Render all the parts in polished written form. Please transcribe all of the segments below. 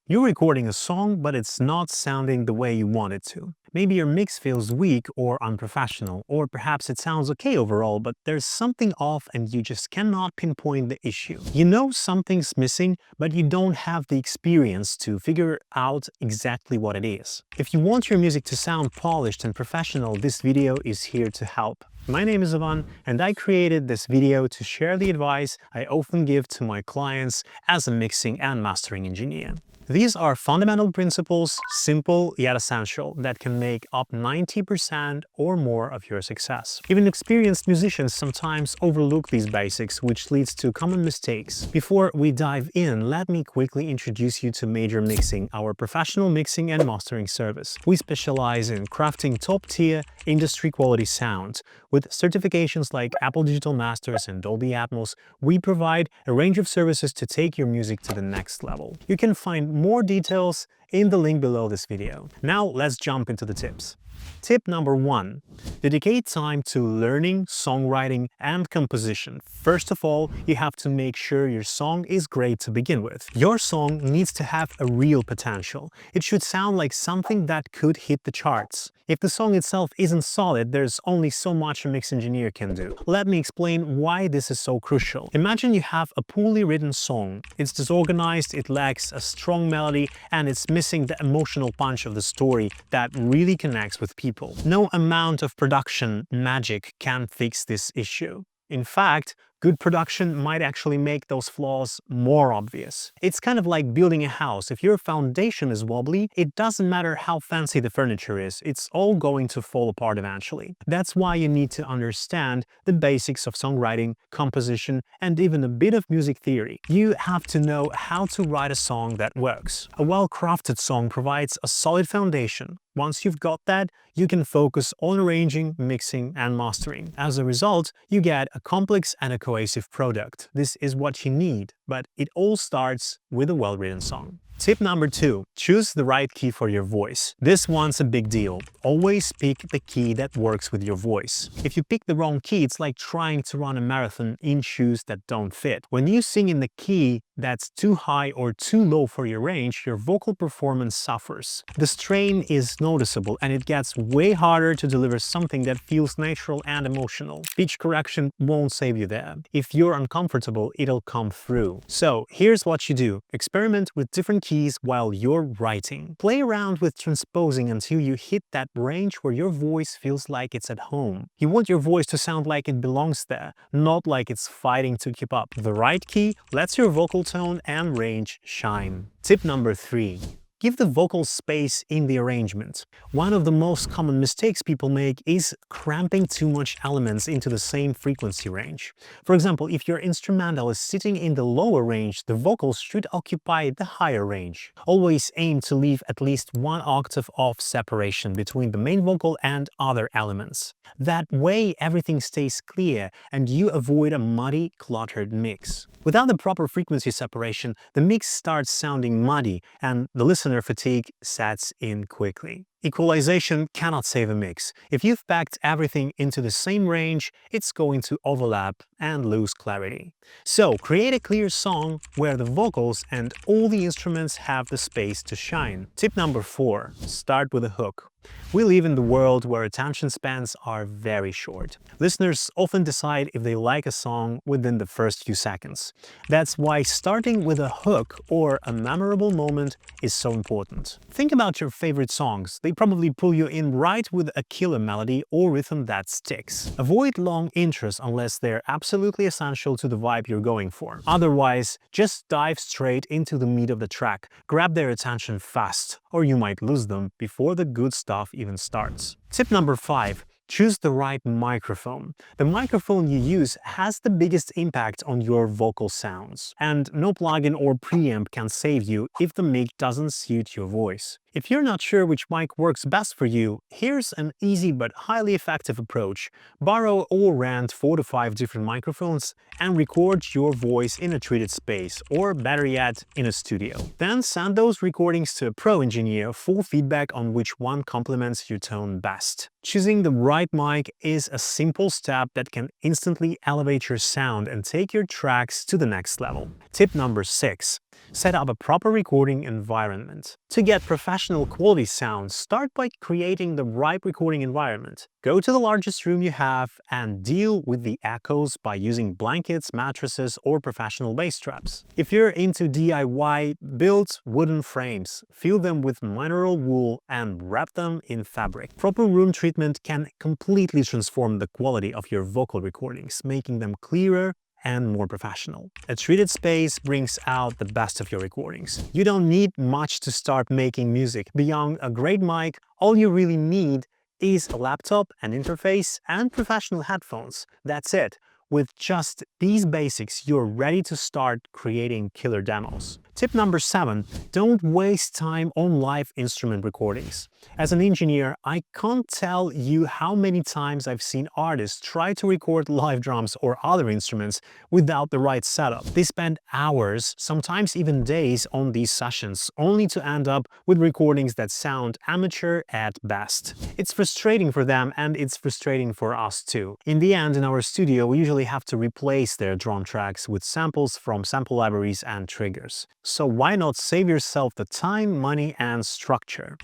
You're recording a song, but it's not sounding the way you want it to. Maybe your mix feels weak or unprofessional, or perhaps it sounds okay overall, but there's something off and you just cannot pinpoint the issue. You know something's missing, but you don't have the experience to figure out exactly what it is. If you want your music to sound polished and professional, this video is here to help. My name is Ivan, and I created this video to share the advice I often give to my clients as a mixing and mastering engineer. These are fundamental principles, simple yet essential, that can make up 90% or more of your success. Even experienced musicians sometimes overlook these basics, which leads to common mistakes. Before we dive in, let me quickly introduce you to Major Mixing, our professional mixing and mastering service. We specialize in crafting top-tier, industry-quality sound. With certifications like Apple Digital Masters and Dolby Atmos, we provide a range of services to take your music to the next level. You can find more details in the link below this video. Now let's jump into the tips. Tip number 1. Dedicate time to learning, songwriting, and composition. First of all, you have to make sure your song is great to begin with. Your song needs to have a real potential. It should sound like something that could hit the charts. If the song itself isn't solid, there's only so much a mix engineer can do. Let me explain why this is so crucial. Imagine you have a poorly written song. It's disorganized, it lacks a strong melody, and it's missing the emotional punch of the story that really connects with people. No amount of production magic can fix this issue. In fact, good production might actually make those flaws more obvious. It's kind of like building a house. If your foundation is wobbly, it doesn't matter how fancy the furniture is, it's all going to fall apart eventually. That's why you need to understand the basics of songwriting, composition, and even a bit of music theory. You have to know how to write a song that works. A well-crafted song provides a solid foundation. Once you've got that, you can focus on arranging, mixing, and mastering. As a result, you get a complex and a cohesive product. This is what you need, but it all starts with a well-written song. Tip number 2. Choose the right key for your voice. This one's a big deal. Always pick the key that works with your voice. If you pick the wrong key, it's like trying to run a marathon in shoes that don't fit. When you sing in the key that's too high or too low for your range, your vocal performance suffers. The strain is noticeable and it gets way harder to deliver something that feels natural and emotional. Pitch correction won't save you there. If you're uncomfortable, it'll come through. So here's what you do. Experiment with different keys while you're writing. Play around with transposing until you hit that range where your voice feels like it's at home. You want your voice to sound like it belongs there, not like it's fighting to keep up. The right key lets your vocal tone and range shine. Tip number 3. Give the vocals space in the arrangement. One of the most common mistakes people make is cramping too much elements into the same frequency range. For example, if your instrumental is sitting in the lower range, the vocals should occupy the higher range. Always aim to leave at least 1 octave of separation between the main vocal and other elements. That way, everything stays clear and you avoid a muddy, cluttered mix. Without the proper frequency separation, the mix starts sounding muddy and the listener fatigue sets in quickly. Equalization cannot save a mix. If you've packed everything into the same range, it's going to overlap and lose clarity. So, create a clear song where the vocals and all the instruments have the space to shine. Tip number 4. Start with a hook. We live in the world where attention spans are very short. Listeners often decide if they like a song within the first few seconds. That's why starting with a hook or a memorable moment is so important. Think about your favorite songs. They probably pull you in right with a killer melody or rhythm that sticks. Avoid long intros unless they're absolutely essential to the vibe you're going for. Otherwise, just dive straight into the meat of the track. Grab their attention fast, or you might lose them before the good stuff even starts. Tip number 5. Choose the right microphone. The microphone you use has the biggest impact on your vocal sounds, and no plugin or preamp can save you if the mic doesn't suit your voice. If you're not sure which mic works best for you, here's an easy but highly effective approach. Borrow or rent 4 to 5 different microphones and record your voice in a treated space, or better yet, in a studio. Then send those recordings to a pro engineer for feedback on which one complements your tone best. Choosing the right mic is a simple step that can instantly elevate your sound and take your tracks to the next level. Tip number 6. Set up a proper recording environment. To get professional quality sound, start by creating the right recording environment. Go to the largest room you have and deal with the echoes by using blankets, mattresses, or professional bass traps. If you're into DIY, build wooden frames, fill them with mineral wool, and wrap them in fabric. Proper room treatment can completely transform the quality of your vocal recordings, making them clearer and more professional. A treated space brings out the best of your recordings. You don't need much to start making music. Beyond a great mic, all you really need is a laptop, an interface, and professional headphones. That's it. With just these basics, you're ready to start creating killer demos. Tip number 7, don't waste time on live instrument recordings. As an engineer, I can't tell you how many times I've seen artists try to record live drums or other instruments without the right setup. They spend hours, sometimes even days, on these sessions, only to end up with recordings that sound amateur at best. It's frustrating for them, and it's frustrating for us too. In the end, in our studio, we usually have to replace their drum tracks with samples from sample libraries and triggers. So why not save yourself the time, money, and structure?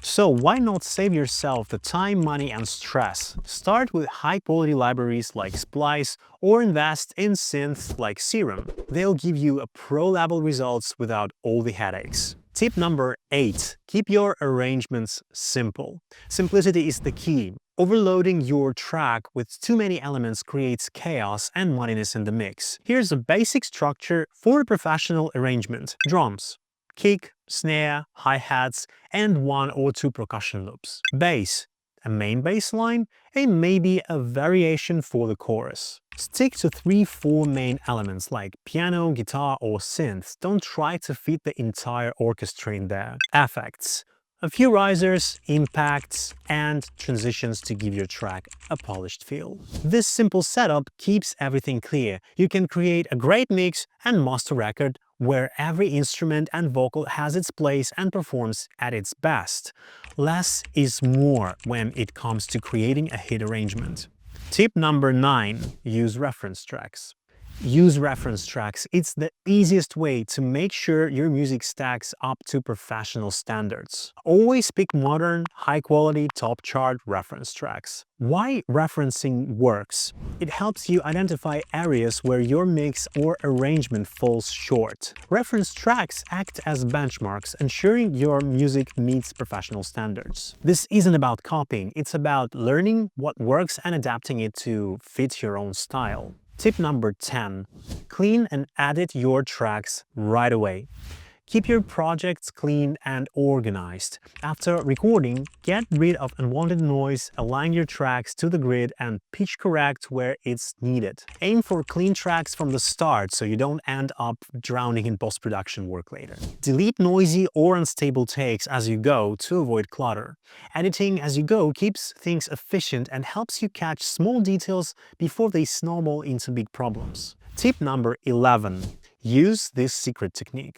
Stress. Start with high-quality libraries like Splice or invest in synths like Serum. They'll give you a pro-level results without all the headaches. Tip number 8. Keep your arrangements simple. Simplicity is the key. Overloading your track with too many elements creates chaos and muddiness in the mix. Here's a basic structure for a professional arrangement. Drums, kick, snare, hi-hats, and 1 or 2 percussion loops. Bass, a main bass line, and maybe a variation for the chorus. Stick to 3-4 main elements like piano, guitar, or synths. Don't try to fit the entire orchestra in there. Effects. A few risers, impacts, and transitions to give your track a polished feel. This simple setup keeps everything clear. You can create a great mix and master record where every instrument and vocal has its place and performs at its best. Less is more when it comes to creating a hit arrangement. Tip number 9. Use reference tracks. Use reference tracks. It's the easiest way to make sure your music stacks up to professional standards. Always pick modern, high-quality, top-chart reference tracks. Why referencing works? It helps you identify areas where your mix or arrangement falls short. Reference tracks act as benchmarks, ensuring your music meets professional standards. This isn't about copying, it's about learning what works and adapting it to fit your own style. Tip number 10. Clean and edit your tracks right away. Keep your projects clean and organized. After recording, get rid of unwanted noise, align your tracks to the grid, and pitch correct where it's needed. Aim for clean tracks from the start so you don't end up drowning in post-production work later. Delete noisy or unstable takes as you go to avoid clutter. Editing as you go keeps things efficient and helps you catch small details before they snowball into big problems. Tip number 11. Use this secret technique.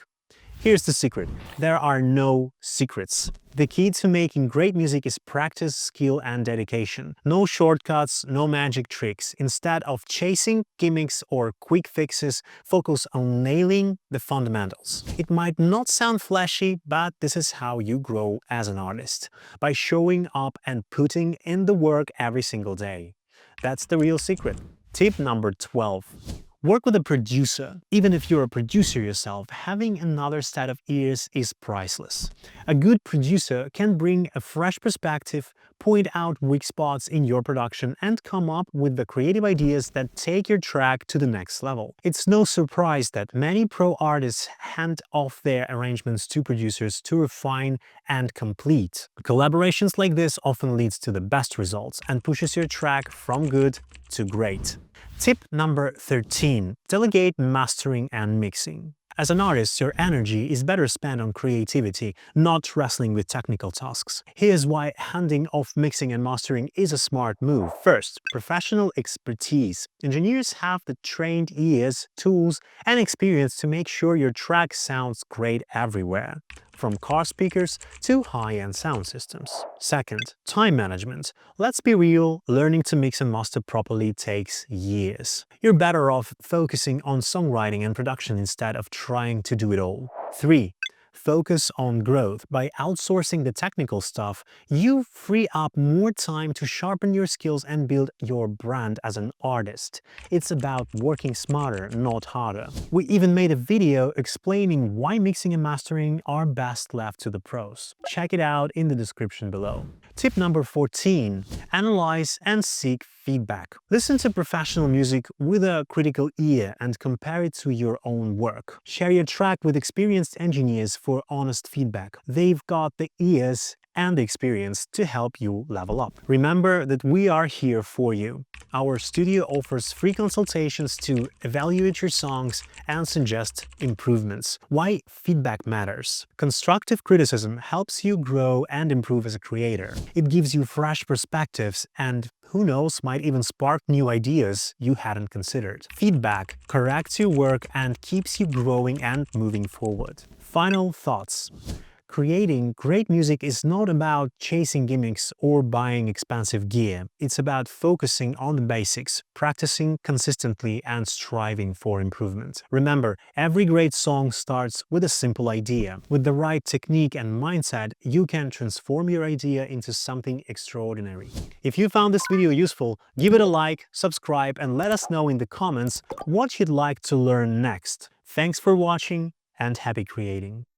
Here's the secret. There are no secrets. The key to making great music is practice, skill, and dedication. No shortcuts, no magic tricks. Instead of chasing gimmicks or quick fixes, focus on nailing the fundamentals. It might not sound flashy, but this is how you grow as an artist. By showing up and putting in the work every single day. That's the real secret. Tip number 12. Work with a producer. Even if you're a producer yourself, having another set of ears is priceless. A good producer can bring a fresh perspective, point out weak spots in your production, and come up with the creative ideas that take your track to the next level. It's no surprise that many pro artists hand off their arrangements to producers to refine and complete. Collaborations like this often leads to the best results and pushes your track from good to great. Tip number 13. Delegate mastering and mixing. As an artist, your energy is better spent on creativity, not wrestling with technical tasks. Here's why handing off mixing and mastering is a smart move. First, professional expertise. Engineers have the trained ears, tools, and experience to make sure your track sounds great everywhere. from car speakers to high-end sound systems. Second, time management. Let's be real, learning to mix and master properly takes years. You're better off focusing on songwriting and production instead of trying to do it all. 3. Focus on growth. By outsourcing the technical stuff, you free up more time to sharpen your skills and build your brand as an artist. It's about working smarter, not harder. We even made a video explaining why mixing and mastering are best left to the pros. Check it out in the description below. Tip number 14. Analyze and seek feedback. Listen to professional music with a critical ear and compare it to your own work. Share your track with experienced engineers for honest feedback. They've got the ears and the experience to help you level up. Remember that we are here for you. Our studio offers free consultations to evaluate your songs and suggest improvements. Why feedback matters. Constructive criticism helps you grow and improve as a creator. It gives you fresh perspectives and, who knows, might even spark new ideas you hadn't considered. Feedback corrects your work and keeps you growing and moving forward. Final thoughts. Creating great music is not about chasing gimmicks or buying expensive gear. It's about focusing on the basics, practicing consistently, and striving for improvement. Remember, every great song starts with a simple idea. With the right technique and mindset, you can transform your idea into something extraordinary. If you found this video useful, give it a like, subscribe, and let us know in the comments what you'd like to learn next. Thanks for watching and happy creating!